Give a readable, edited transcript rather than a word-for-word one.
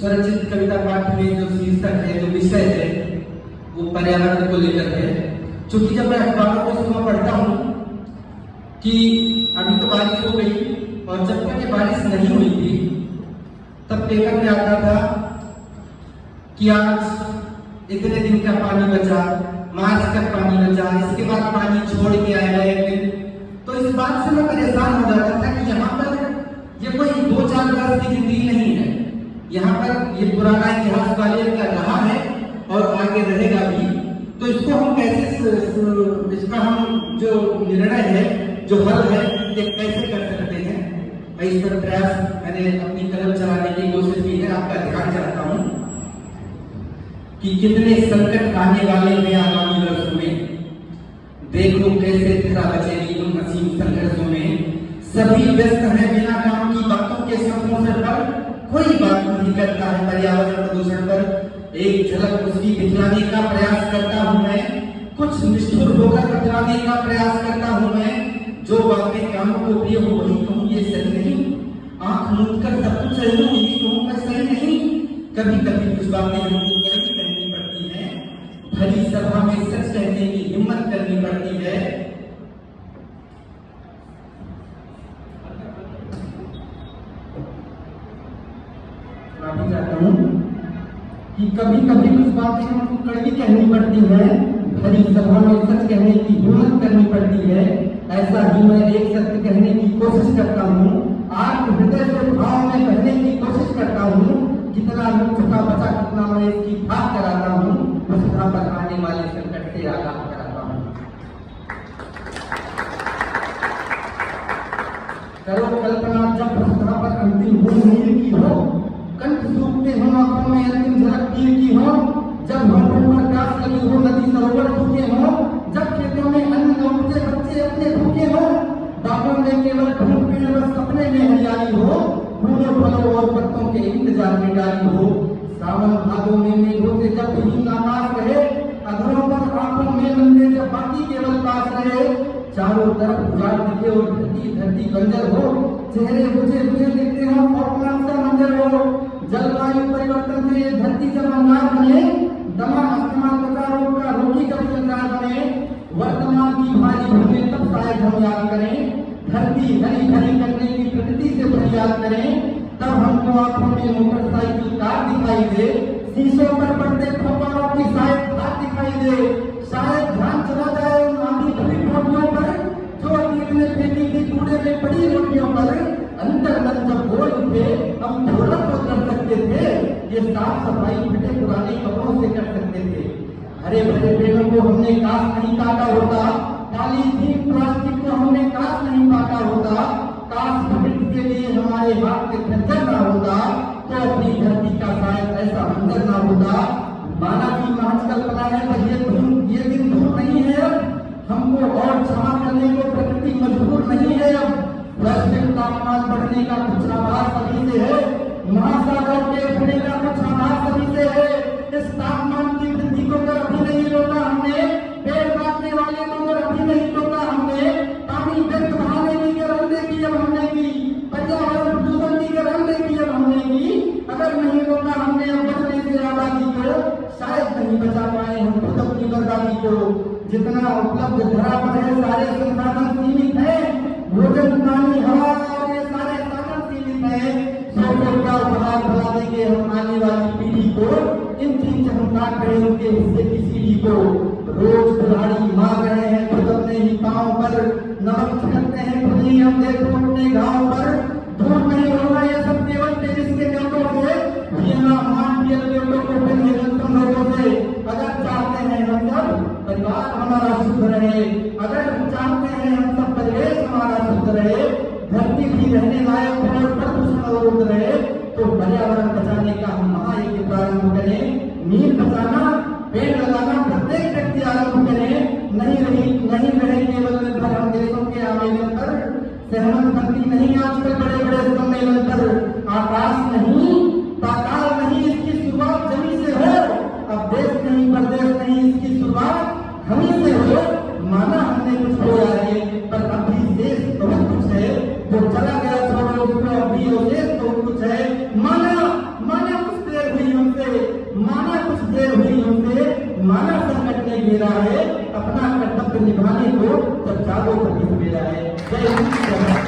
स्वरचित कविता पाठ में जो शीर्षक है, जो विषय है, वो पर्यावरण को लेकर है। चूंकि जब मैं अखबारों को सुबह पढ़ता हूँ कि अभी तो बारिश हो गई, और जब तक ये बारिश नहीं हुई थी तब पेपर में आता था कि आज इतने दिन का पानी बचा, मार्च तक पानी बचा, इसके बाद पानी छोड़ के आएगा एक दिन। तो इस बात से मैं परेशान हो जाता था कि यहाँ पर ये कोई 2-4 वर्ष की जिंदगी नहीं है, यहाँ पर ये पुराना इतिहास वाले का रहा है और आगे रहेगा भी। तो इसको हम कैसे, इसका हम जो निर्णय है, जो हल है, ये कैसे कर सकते हैं, इस पर प्रयास मैंने अपनी कलम चलाने की कोशिश की है। आपका ध्यान चाहता हूँ कि कितने संकट आने वाले हैं आगामी वर्षों में। देखो कैसे फिजा बचेगी उन असीम संघर्षों में। सभी व्यस्त हैं बिना काम की बातों के सपनों से, पर कोई बात नहीं करता है पर्यावरण प्रदूषण पर। एक झलक उसकी दिखलाने का प्रयास करता हूँ मैं, कुछ निष्ठुर होकर बतलाने का प्रयास करता हूँ मैं। जो बातें कानों को प्रिय हो वही कहूँ ये सही नहीं, आंख मूंद कर सब कुछ सही हूँ यही कहूँ मैं सही नहीं। कभी कभी कुछ बातें हमको कड़वी कहनी पड़ती हैं, भरी सभा में सच कहने की हिम्मत करनी पड़ती है। माफी चाहता हूँ कि कभी कभी कुछ बातें हमको कड़वी कहनी पड़ती है, भरी सभा में सच कहने की हिम्मत करनी पड़ती है। ऐसा ही मैं एक सत्य कहने की कोशिश करता हूँ, आत्म हृदय से भाव में कहने की कोशिश करता हूँ। कितना लुक चुका बचा, कितना मैं इसकी बात कराता हूँ, वसुधा पर आने वाले संकट से आगाह कराता हूँ। करो कल्पना जब वसुधा पर अंतिम बूंद नीर की हो, कंठ सूखते हो आंखों में अंतिम झलक तीर की हो। जब होठों पर प्यास लगी हो, नदी सरोवर सूखे हो, जब खेतों में अन्न न उपजे, बच्चे अपने भूखे हो, बागों में केवल फूल पेड़ बस सपने में हरियाली हो, फूलों फलों और पत्तों के इंतजार में डाली हो। सावन भादों में मेघों से जब हीन आकाश रहे, अधरों पर आंखों में नंदे जब बाकी केवल पास रहे। चारों तरफ उजाड़ दिखे और धरती बंजर हो, चेहरे बुझे बुझे दिखते हो, अपमान सा मंजर हो। जलवायु परिवर्तन से ये धरती जब अंगार बने, दमा अस्थमा त्वचा रोग का रोगी जब संसार बने, वर्तमान की भारी भूमि तब शायद हम याद करें। धरती हरी भरी करने की प्रकृति से फरियाद करें, तब हमको आंखों में मोटरसाइकिल कार दिखाई दे, शीशों पर पड़ते फव्वारों की शायद धार दिखाई दे। शायद ध्यान चला जाए उन आंधी भरी टोपियों पर, जो अतीत में फेंकी थी कूड़े में पड़ी रोटियों पर। अंतर मन जब बोल उठे, हम थोड़ा तो कर सकते थे, ये साफ सफाई फटे पुराने कपड़ों से कर सकते थे। हरे भरे पेड़ों को हमने काश नहीं काटा होता, पॉलीथीन प्लास्टिक को हमने काश नहीं काटा होता। काश प्रकृति के लिए हमारे हाथ में खंजर ना होता, तो अपनी धरती का शायद ऐसा मंजर ना होता। मानव की महज कल्पना है पर ये दिन दूर नहीं है अब, हमको और क्षमा करने को प्रकृति मजबूर नहीं है अब। वैश्विक तापमान बढ़ने का कुछ आभास सभी से है, महासागर के उठने का कुछ आभास सभी से है। इस तापमान की वृद्धि को कर अभी नहीं रोका हमने, पेड़ काटने वाले को कर अभी नहीं रोका हमने। पानी व्यर्थ बहाने की कर हमने की अब हमने की, पर्यावरण प्रदूषण की कर हमने की अब हमने की। अगर नहीं रोका हमने अब बचने से आबादी को, शायद नहीं बचा पाए हम खुद अपनी बर्बादी को। जितना उपलब्ध धरा पर है सारे संसाधन सीमित है, भोजन पानी हवा और ये सारे साधन सीमित है। सोचो क्या उपहार भला देंगे हम आने वाली पीढ़ी को, इन चीज से हम काट रहे उनके हिस्से की सीढ़ी को। रोज कुल्हाड़ी मार रहे हैं खुद अपने ही पांव पर, नमक छिड़कते हैं खुद ही हम देखो अपने गांव पर। दूर नहीं होगा ये सब केवल टेरिस के न्योतों से, न्योतों को लोगों से। अगर चाहते हैं हम सब परिवार हमारा शुद्ध रहे, अगर हम चाहते हैं हम सब परिवेश हमारा शुद्ध रहे, धरती भी रहने लायक हो और प्रदूषण रोक रहे, तो पर्यावरण बचाने का हम महायज्ञ प्रारंभ करें। नीर बचाना, पेड़ लगाना प्रत्येक व्यक्ति आरंभ करें। नहीं रहे केवल निर्भर हम देशों के आवेदन पर, सहमत बनती नहीं आजकल बड़े बड़े सम्मेलन पर। आकाश नहीं पाताल नहीं इसकी शुरुआत जमीन से हो, अब देश नहीं प्रदेश नहीं इसकी शुरुआत हमी से हो। माना हमने कुछ खोया है पर अभी देश बहुत कुछ है, जो चला गया छोड़ो उसको अभी और देश को सवेरा है, अपना कर्तव्य निभाने को जब जागो तभी सवेरा है। जय हिंद।